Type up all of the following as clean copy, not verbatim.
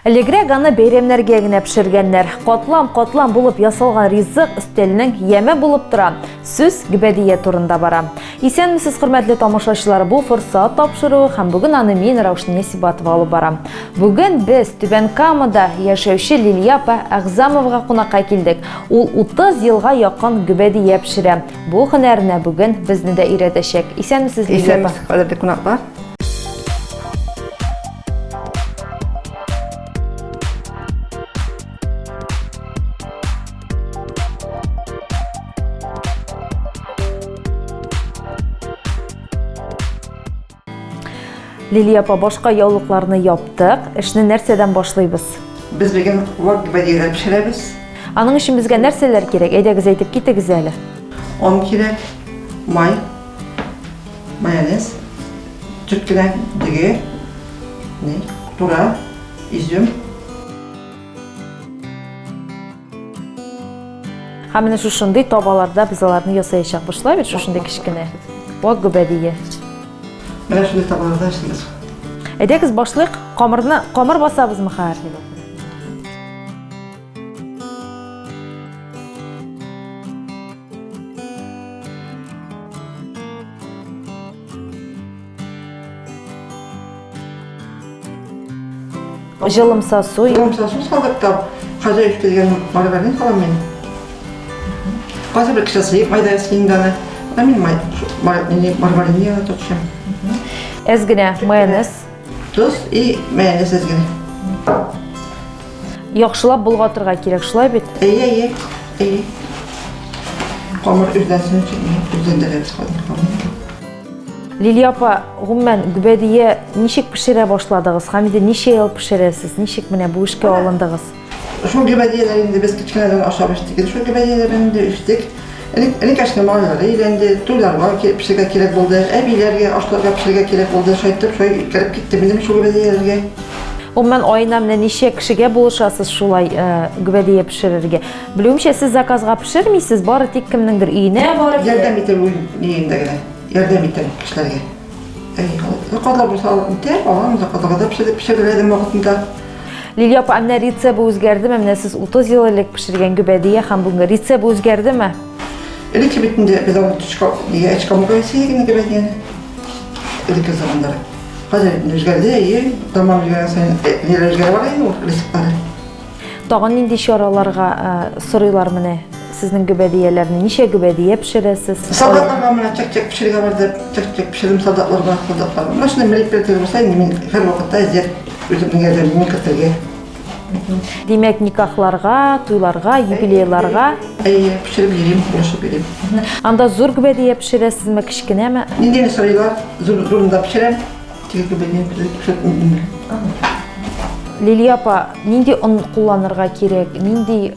Элегрәк аны бәйрәмнәргә генә пешергәннәр. Котлам булып ясалган ризык өстәленең яме булып тора. Сүз Гөбәдия турында бара. Исәнмесез, хөрмәтле тамашачылар, бу форсат тапшыру һәм бүген аны мин Раушания Сибатова алып барам. Бүген без Түбән Камада яшәүче Лилия апа Әгъзамовага кунакка килдек. Ул 30 елга якын Гөбәдия пешерә. Бу һөнәрне бүген безне дә өйрәтәчәк. Исәнмесез, Лилия апа? Исәнмесез, кадерле кунаклар. Лилия апа, башка яулыкларны яптык. Эшне нәрсәдән башлыйбыз? Без бүген Гөбәдиягә пешерәбез. Аның өчен безгә нәрсәләр кирәк? Әйдәгез әйтеп китегез әле. Он кирәк, май, майонез, чүткәләр, дөге, тура, изюм. Һәм менә шушындый табаларда без аларны ясаячак башлай бит, шушындый кичкенә. Бу Гөбәдия. Менә шундый табаларда эшлибез. Әйдәгез башлыйк. Камыр басабызмы хәзер? Жылымса су. Жылымса су салдык та, хәзер үтелгән маргарин салам мин. Хәзер бер кичә майда сиңдәне. Мин маргарин яла тотышам. Әзгенә майонез. Туз и майонез әзгенә. Яхшылап булгатырга кирәк, шулай бит? Әйе. Камыр үздәсен үздәндәрәбез хәзер. Лилия апа, гомумән Гөбәдия ничек пешерә башладыгыз? Һәм инде ничә ел пешерәсез? Ничек менә бу эшкә алындыгыз? Шул Гөбәдияләр инде без кичкенәдән ашап эштек. Шул Гөбәдияләр инде эштек. Элек ашнамалар, инде туйларга пешергә кирәк булды. Әбиләргә, ашларга пешергә кирәк булды. Шайтып, шулай кирип китте минем шул Гөбәдияләргә. Гомумән айына менә ничә кешегә булышасыз шулай Гөбәдия пешерергә? Белүемчә, сез заказга пешермисез, бары тик кемнеңдер өенә барып ярдәм итеп өендә генә. Ярдәм итеп кешеләргә. Катлар булса, алам заказга пешереләдем вакытында. Лилия апа, менә рецепт үзгәрдеме? Менә сез 30 ел элек пешергән Гөбәдия һәм бүген рецепт үзгәрдеме? Элек битендә без аны эчкәмгә сыйгын Гөбәдияне. Элек заманнар. Хәзер үзгәрде, тамам үзгәрсен, ниләр үзгәрә бар инде ул рецептлары. Тагын нинди чараларга сорыйлар менә сезнең Гөбәдияләрне? Ничә Гөбәдия пешерәсез? Солдатларга менә чак-чак пешерергә барды, чак-чак пешердем солдатларга. Менә шуны милли перетер булса, мин һәр вакытта әзер үземнең ярдәмемне кертергә. Димәк, никахларга, туйларга, юбилейларга пешереп йөрим, уйлашып йөрим. Анда зур Гөбәдия пешерәсезме, кичкенәме? Нинди сорыйлар, зурында пешерәм. Тик Гөбәдия пешереп. Лилия апа, нинди он кулланырга кирәк, нинди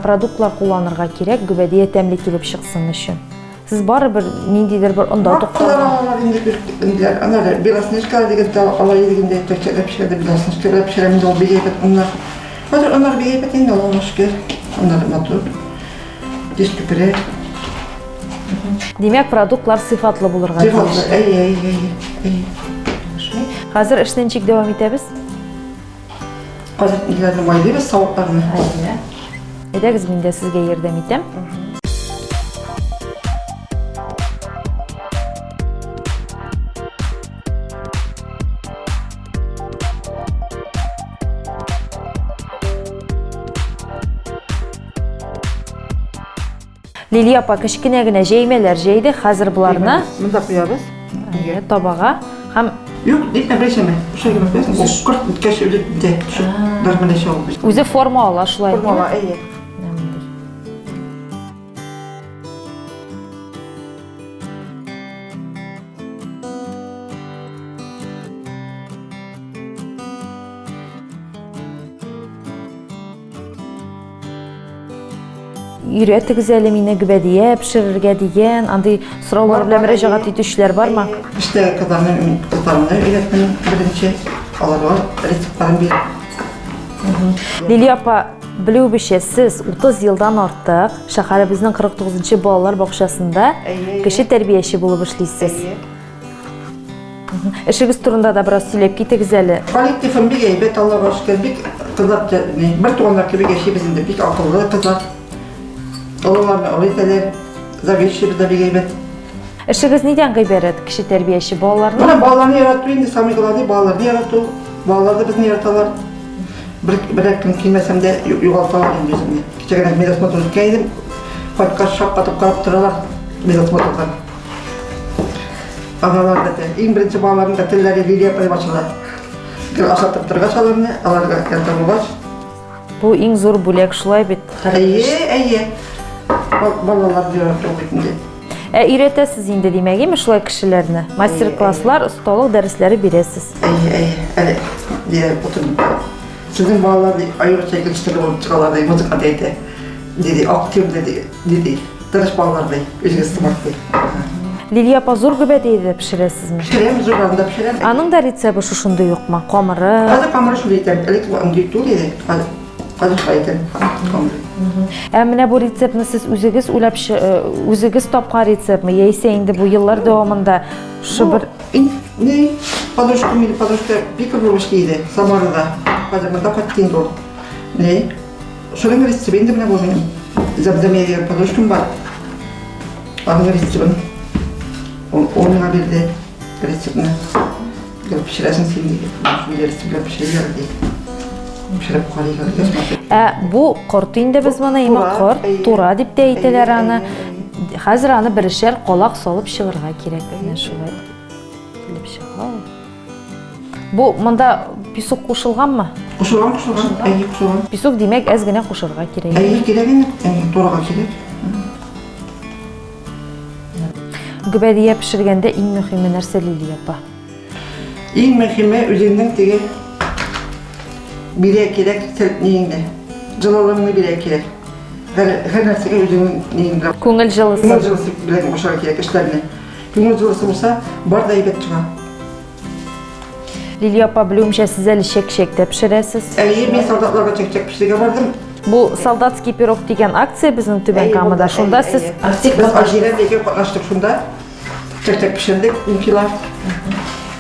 продуктлар кулланырга кирәк Гөбәдия тәмле килеп чыксын өчен? Сез барыбер ниндидер бер онда тукталган инде аны белоснежка дигән алай дигәндә тәкчәләп пешерде, белоснежка пешерәм инде ул бигәйбәт оннар. Хәзер оннар бигәйбәт инде Аллаһка шөкер. Оннар матур. Диш күпере. Димәк, продуктлар сыйфатлы булырга кирәк. Сыйфатлы, Хәзер эшне ничек дәвам итәбез? Хәзер ниләрне майлыйбыз, савытларны. Әйдәгез, мин дә сезгә ярдәм итәм. Лилия апа, кичкенә генә җәймәләр җәйде, хәзер буларны монда куябыз. Табага һәм Юк, дип мәбрәшәмә. Шуңа мәбрәшәм. Курт кеш үлетте. Дармана шоу. үзе форма ала, шулай. Форма, әйе. Өйрәтегез әле мине Гөбәдия пешерергә дигән, андый сораулар белән мөрәҗәгать итүчеләр бармы? Эштә кызларны өйрәтмәне беренче аларга рецептларын биреп. Лилия апа, белүебезчә, сез 30 елдан артык шәһәребезнең 49-нчы балалар бакчасында кеше тәрбияче булып эшлисез. Эшегез турында да бераз сөйләп китегез әле. Коллективым бик әйбәт, Аллаһка шөкер, бик kızlar, bir tuğanlar gibi geçiyor bizim de pek akıllı kızlar. Oğullarına ol eteler, zavişi bize bir geybet. Işıgız neden gıyberet kişi terbiyesi bağlarına? Bana bağlarını yarattı, indi samigıladı, bağlarını yarattı. Bağlar da bizni yaratalar. Bir gün kilmesem de yuvaltalar indi yüzümde. Küçükken mezat motorluk giydim. Fakat şap katıp kalıp duralar mezat motorlar. Analar da en birinci bağlarının da telleri lili yapmaya başladılar. Gel aşatıp durgaç alarını, alarga yantırma baş. Bu en zor bulak şulay bit. Eye. Balalar diyor okuyunca. Üretesiz indi demegi mi şulay kişilerine? Master klasslar, ustalık dersleri biresiz. Öyle diye oturdum. Sizin bağlar ayrı çekilişleri olup çıkarlar dedi, müzik dedi. Dedi, aktif dedi. Ders bağlar dedi, üzgün istemek dedi. Liliya pazur gibi deydi pişiresiz mi? Pişirem, zorlarında pişirem. Anın da retsepti şuşunda yok mu? Kamırı? Hazır kamerı şuraydı, elektrik öngüttü dedi. Hazır şuraydı, kamerı. Emine bu retseptini siz üzügüz topqa retsept mi? Yeyse indi bu yıllar devamında şu bir... Ne? Poдружка bir kıvırmışlıydı Samara'da. Pazarında kattin dolu. Ne? Şunun resepti indi bana bu benim. Zamzamiye poдружкам var. Onun reseptini. Onunla bir de reseptini. Gel pişiresin şimdi. Şunu reseptini pişiriyor diye. Pişirip koyuyor. Bu kurtu indi biz bana yemek kurt, tura dip deytiler anı. Hazır anı birişer kolak solup şıvırga gerek. Şulay. Bu mında pisuk koşulgan mı? Koşulgan. Pisuk demek ezgine koşulga gerek. Gereğin durağa gerek. Gübediye pişirgende en mühimi nerse Liliya apa? En mühimi üzerinden tege bile gerek neyinde. Cılalığını bile gerek. Her nersege üzerinden neyinde. Көңіл жылысы. Көңіл жылысы білген başarı gerek işlerine. Көңіл жылысы olsa bar da ibet çığa. Liliya apa bilumşa siz eli şek-şekte pişiresiz. Ben soldatlarga çek pişirge vardım. Bu soldatski pirog degan aksiya bizning Tuban kamida. Şunda siz aktiv Biz Aljeriyadagi qatnaşdık şunda. Çek pişirdik, inkilar.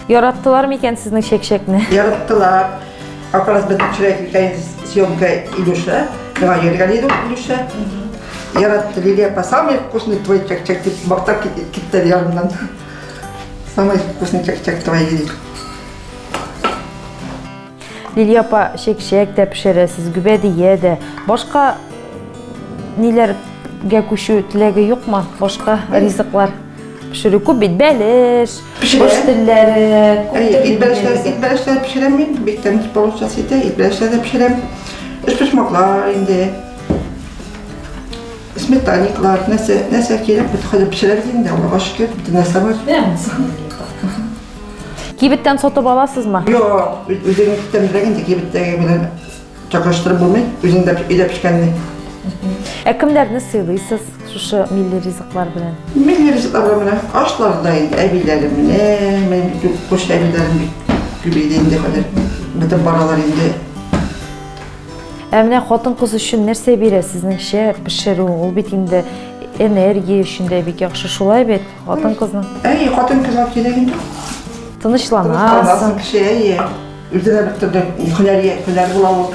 yarattılar mı iken sizning şek-şekni? Yarattılar. Akalas ben çürek съемка Илюша. Daha yergaliydum Ilюша. Yarattı Liliya apa. Самый вкусный твой чек деп мақтап кетті yarımdan. Самый вкусный чек твой yedik. Liliya apa şek-şek de pişiresiz, gübediye de. Başka nelerge kuşu tilegi yok mu? Başka riziklar pişiriyor. Kubit beliş, boş dilleri. İlk beleşler pişirem ben. Bekten balıkçasıydı. İlk beleşler de pişirem. Pişmaklar indi. Smetanyiklar, neyse kelip hadi pişireriz indi. Allah'a şükür. Bütün neyse var. Kibitten sotup alasız mı? Yok, üzerine temizlegince kibitte bilen çakıştırıp bulmayı, üzerinde pişkenini. Kimlerini sığlıyısız şu milli riziklar bilen? Milli riziklar bilen aşlardayım, evilerimle, benim kuş evilerim gibiydi indi kadar. Bütün paralar indi. Emine xotin kız üçün nerse biri sizin şey pişiru, ol bitinde enerji üçünde bir yakşı şulay bet xotin kızın. Xotin kızlar kelegin. Tınışlanasın. Kişiye üzerine bitirdim, hüner bulalım.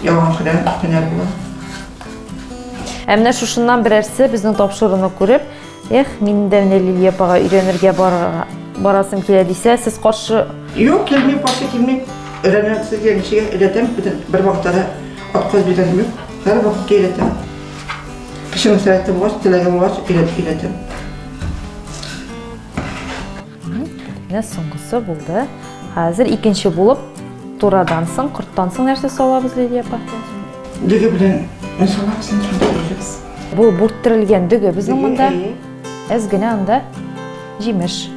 Yalan hüner bulalım. Emine şuşundan birersi bizning topşırığını görüp, men de Liliya apaga öğrenirge barasım kele dese, siz qarşı... Yok, kelmeyip, qarşı kelmeyip, öğrenirsiz gelmişe öğretem, bir vaqtada at koz bilerim yok. Her vaqtga öğretem. Kışın saatim var, dilegim var, öğretem. Ne soňgusu buldu. Hazır ikinci bulup turadansın, kurttansın nerse solabız Liliya apa? Düge bilen solabızın turadansın. Bu burttirilgen düge bizning munda ezgine anda jimiş.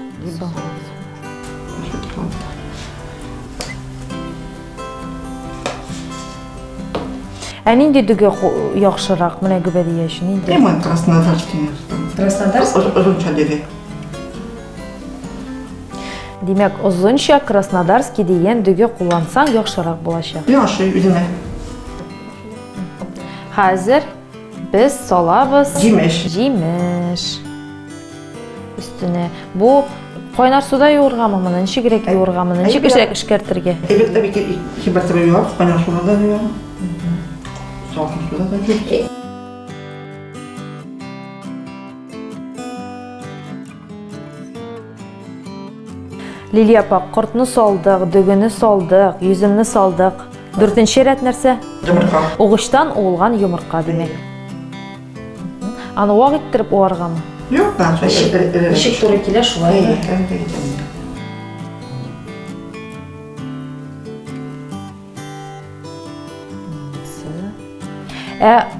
Indi düge yaxşırak mene gübediye şunu indi. Hemen Krasnodarski yazdım. Krasnodarski? Uzunça düge. Demek uzunça Krasnodarski deyen düge kullansan yaxşırak bulaşak. Yaxşı, üzüme. Hazır biz solabız. Jimiş. Jimiş. Üstüne bu Қойнар суда юырғамы мұны, неше керек юырғамы, неше керек ішкертерге? Evet tabii ki iki mertebe yok. Kaynar suda da yok. Salkın suda da yok. Лилия апа, құртны салдық, дүгіні салдық, yüzімні салдық. Дүртінші рет нәрсе? Жұмыртқа. Оғыштан оғылған юмыртқа демек. Аны уақ еттіріп оғарғамы? Yok ben söyle. Ишік туры келе шулай.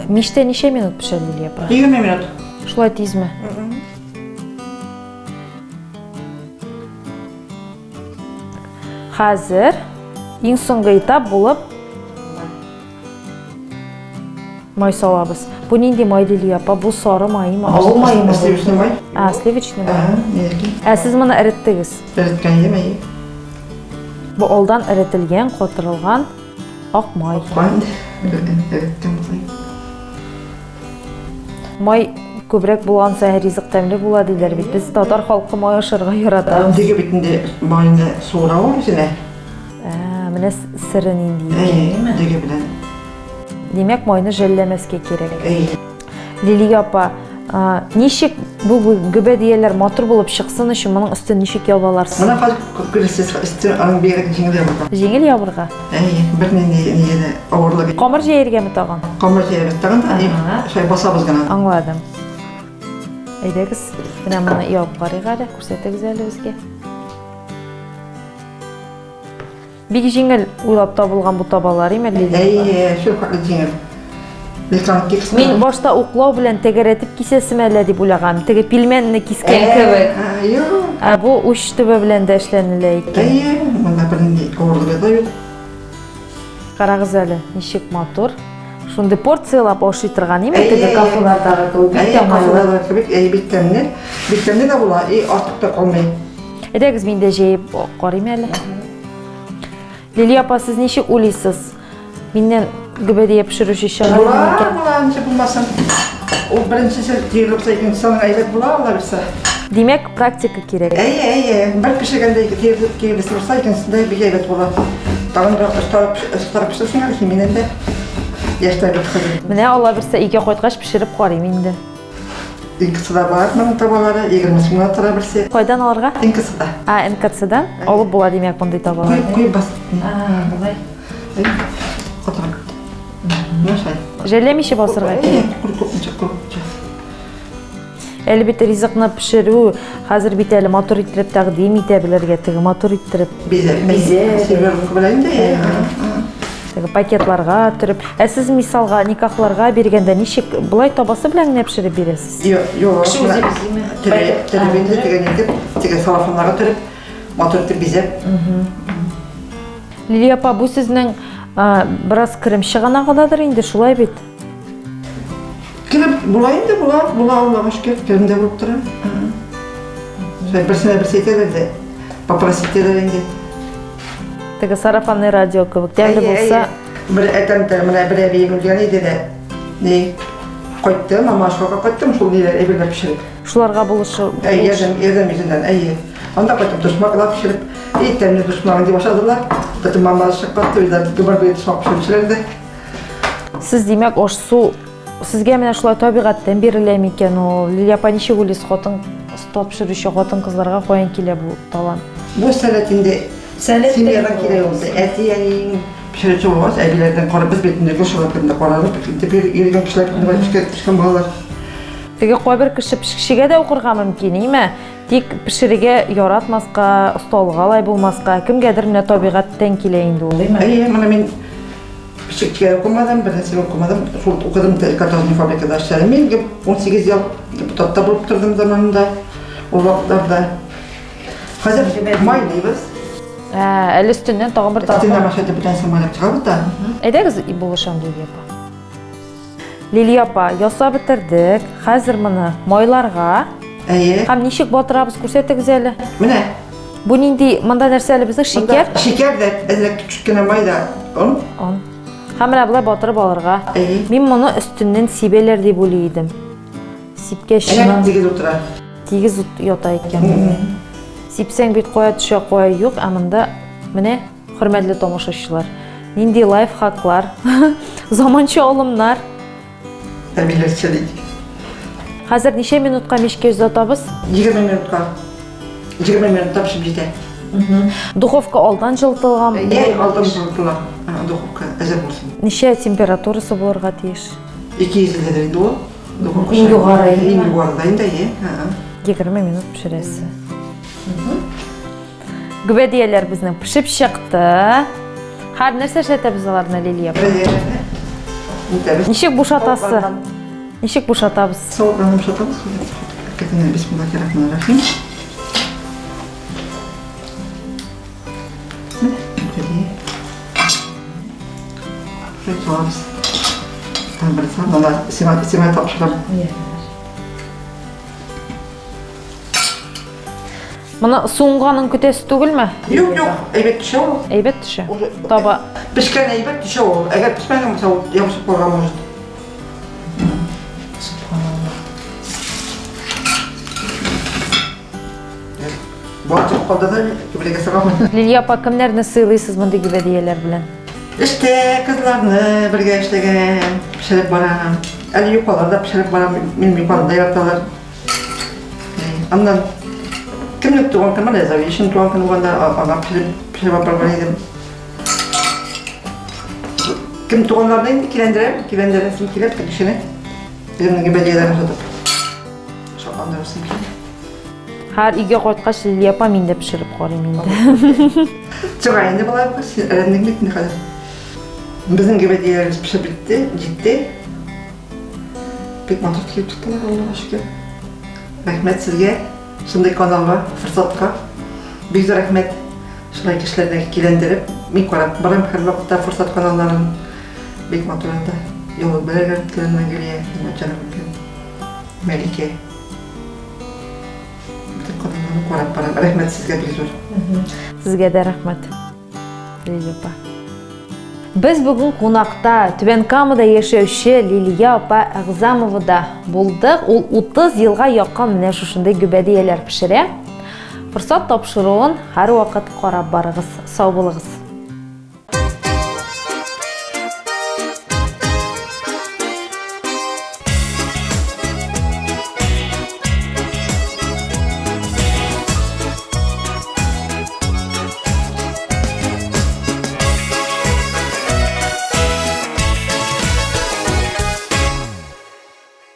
Меште неше минут пішер Лилия апа? 20 minut. Шулай тезме? Қазір ең соңғы этап болып май салабыз. Бұл ненде май Лилия апа? Бұл сары майы ма? Бұл майы ма? Сливочный май. Сливочный май. Неки? Сіз мұны іріттігіз. Öğretken yemeği. Бұл олдан ірітілген, қотырылған ақ май. Ben de öğretken may. Май көбірек болған сайын ризық тәмлі болады дейлер бит. Біз татар халқы май ашырға яратамыз. Dege bitinde mayını soğura var içine. Міне сірін енді. Dege bilen. Демек майны жәлләмәске керек. Liliya апа, нешік бұл гүбәдиелер матур болып шықсын үшін мұның үстін нешік ябаларсыз? Bana fazla gülüsüz istiyor anın bir yere jingil yapar. Жеңіл ябырға? Bir neyde ağırlığı bir. Қамыр жейерге mi тағын? Kamur şeye bittiğin şey basabız gana. Аңладым. Әйдәгіз, міне мұны ябып қарайық әлі, көрсетігіз әлі бізге. Бек жеңіл ойлап табылған бұл табалар еме Лилия? Şu farklı jingil. Мен башта уқлау білен тегеретіп кесесім әлі деп ойлағам. Теге пилменні кескен кебек. Бұл үш түбі білен де әшленілі екен. Мұнда бірінде ауырлығы да yok. Қарағыз әлі, нешек мотор. Шунды порциялап ашитырған еме теге кафелардағы көп. Кафелардағы кебек, биттемне де бола, артық та қалмай. Әдәгіз мен де жейіп қарайым әлі. Лилия апа, сіз нешек ойлайсыз? Менен гүбәдие пішіруші шығарым екен. Бұла, неше болмасын. О, біріншісі дейіліп сайкен соның айлет бұла, ола бірсі. Демек, практика керек. Бір пішігенде кейлісі бұрса, екенсінде бір айлет бұла. Тағында ұстарып пішірсің әлі, менен де ештай бір қылы. Міне, ола бірсі еке қойтқаш пішіріп қарайым енді. Инкісі да бар, мұның табалары, егірміз мұна тұра бірсе. Қойдан оларға? Инкісі да. НКЦ-дан? Олып бола демек бұндай табалар. Көй басып. Бұлай. Қотырып. Нашай. Жәлемеші басырға керек? Күркөпінші. Әлбетте ризықны пішіру, қазір бет әлі мотор иттіріп тағдим етебілерге, тігі мотор иттіріп. Бизе. Серверін көбілейін де. Пакетларға түріп. Сіз мисалға, никахларға бергенде нешек бұлай табасы біләң не пішіріп бересіз? Жоқ. Телевизде теген етіп, теген салафонларға түріп, мотор иттіп безеп. Лилия апа, бұл сіздің біраз кірім шығана қададыр енді, шулай бет? Кірім бұлайын да бұла Аллаға шүкір, кірімде болып тұрам. Бірсіне бірсе етелерді, попросителер енді. Тегі сарафанный радио көбік, дәлі болса... Бір әтімді, мұна бір әбейім үлген еді де, қойтты, мамашқаға қойттым, шул нелер әбелер пішіріп. Шуларға бұлышы... Ердім yüzünden, әйе. Onda қойттым, дұшмақлап пішіріп, еттеміне дұшмағын деп ашадылар. Дәтім мамасы шықпатты, өйлер гүбір бүйет дұшмақ пішіріпшілерді. Сіз демек, ош су... Сізге мені шулай табиғаттен берілем екен, ол Лилия апа неше өлес қотын, стоп пішіруші қотын қызларға қойын келе бұл талан. Бұл сәлетінде семьядан келе олды. Әті яғын пішіруші болмас, әбелерден қорып, біз бетінде гүлшіға бетінде қорарып, бір ерген кішілер бетінде пішкен балалар. Теге қой бір кіші пішкішіге де оқырға мүмкін, еме? Тек пішіріге яратмасқа, ұсталыға лай болмасқа, кімгедір міне табиғаттен келейінді ол, еме? Әйе, мұна мен пішікчіге оқымадым, бір нәрсе оқымадым, сол оқыдым картофельный фабрикада ашчарым. Мен 18 жыл депутатта болып тұрдым заманында, ол уақыттарда. Қазір май дейбіз. Әлі үстінен тағын бір тағын. Үстінен машайды бүтән соң майлап шығабыз да. Әйдәгіз болышам Лилия апа. Лилия апа, яса бітірдік, қазір мұны майларға. Әйе. Қам нешек батырабыз көрсеттігіз әлі? Міне. Бұл нендей мұнда нәрсе әлі біздің шекер? Шекер де, әзірек күшіккені майда. Он. Хамыра бұлай батырып алырға. Мен мұны үстінен себелер деп ойлайдым. Сипке шынан. Тегіз отыра. Тегіз ұта екен. Сипсең бит коя төшә коя юк, ә монда менә хөрмәтле тамашачылар. Нинди лайфхаклар, заманча алымнар. Әбилер чәлейді. Хәзер ничә минутка мишкә узатабыз? 20 минутқа. 20 минутта пішіп жетеді. Духовка алдан жылытылган. Алдан жылытылган духовка әзір болсын. Ничә температурасы булырга тиеш? 200 дәрежеде ол. Иң югары. Иң югарыда 20 минут пешерәсе. Гүбәдияләр безнең пешеп чыкты. Һәр нәрсә эшләтәбез аларны Лилия. Ничек бушатасы? Ничек бушатабыз? Соудан бушатабыз. Кетене бисмиллахир-рахманир-рахим. Шайтабыз. Там барса, мана симай тапшырам. Моны суңганын көтәсе түгелме? Юк, әйбәт төшә ул. Әйбәт төшә. Таба Пешкән әйбәт төшә ул. Әгәр пешмәгән булса, ул ябышып калган может. Бачып калды да, күбрәк сыгамын. Лилия апа, кемнәрне сыйлыйсыз мондай гүбәдияләр белән? İşte kızlarını birge işlegen, pişirip baram. Eli yukarıda pişirip baram, benim yukarıda yaratalar. Ondan kimlik tuğan kırma ne zavi, işin tuğan kırma da adam pişirip baram. Kim tuğanlarını ikilendiresin ikiler tek işini. Bizim gibi belediyelerine satıp. Şoklandırırsın ki. Һәр үйгә кайткач Лилия апа мин дә пешереп карыйм инде. Çıgayında balay bakış, öğrendik ne kadar. Bizim gibi belediyelerimiz pişirip bitti, ciddi. Pek mantıklı gibi tuttular Allah'a şükür. Rahmet sizge, şunday kanalga, fırsatka. Büyük rahmet, şunday kişilerine kilendirip, min korak, barım her vakitte fırsat kanallarının büyük matulanda yolu belirtilerinden geriye, canım Melike. Bütün kanallarını korak barım, rahmet sizge bir zor. Сезгә дә рәхмәт. Лилия апа. Без бүген кунакта Түбән Камада яшәүче Лилия апа Әгъзамовада булдык. Ул 30 елга якын менә шушындай гүбәдияләр пешерә. Форсат тапшыруын һәр вакыт карап барыгыз. Сау булыгыз.